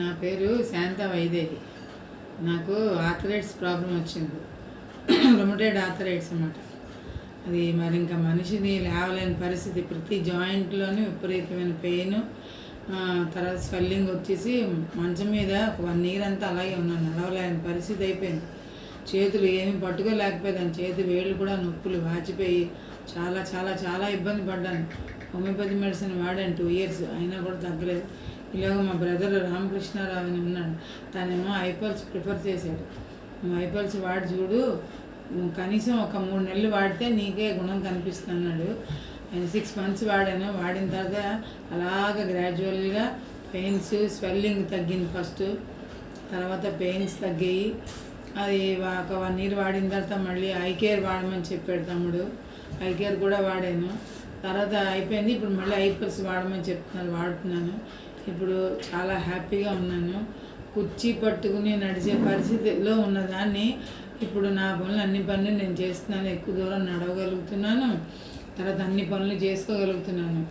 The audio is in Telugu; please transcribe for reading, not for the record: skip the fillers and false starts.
నా పేరు శాంత వైదేహి. నాకు ఆర్థరైటిస్ ప్రాబ్లం వచ్చింది. రొమటైడ్ ఆర్థరైటిస్ అన్నమాట. అది మరి ఇంకా మనిషిని లేవలేని పరిస్థితి. ప్రతి జాయింట్లోని విపరీతమైన పెయిన్, తర్వాత స్వెల్లింగ్ వచ్చేసి మంచం మీద ఒక 1 year అంతా అలాగే ఉన్నాను. నడవలేని పరిస్థితి అయిపోయింది. చేతులు ఏమి పట్టుకోలేకపోయాను. చేతి వేళ్ళు కూడా నొప్పులు వాచిపోయి చాలా చాలా చాలా ఇబ్బంది పడ్డాను. హోమియోపతి మెడిసిన్ వాడాను 2 years, అయినా కూడా తగ్గలేదు. ఇలాగ మా బ్రదర్ రామకృష్ణారావు అని ఉన్నాడు, తనేమో ఐపల్స్ ప్రిఫర్ చేశాడు. నువ్వు ఐపల్స్ వాడి చూడు, కనీసం ఒక 3 నెలలు వాడితే నీకే గుణం కనిపిస్తుంది అన్నాడు. నేను 6 months వాడాను. వాడిన తర్వాత అలాగ గ్రాడ్యువల్గా పెయిన్స్, స్వెల్లింగ్ తగ్గింది ఫస్ట్, తర్వాత పెయిన్స్ తగ్గాయి. అది ఒక 1 year వాడిన తర్వాత మళ్ళీ ఐ కేర్ వాడమని చెప్పాడు తమ్ముడు. ఐ కేర్ కూడా వాడాను. తర్వాత అయిపోయింది. ఇప్పుడు మళ్ళీ ఐపల్స్ వాడమని చెప్తున్నారు, వాడుతున్నాను. ఇప్పుడు చాలా హ్యాపీగా ఉన్నాను. కుర్చీ పట్టుకుని నడిచే పరిస్థితిలో ఉన్నదాన్ని ఇప్పుడు నా పనులు, అన్ని పనులు నేను చేస్తున్నాను. ఎక్కువ దూరం నడవగలుగుతున్నాను, తర్వాత అన్ని పనులు చేసుకోగలుగుతున్నాను.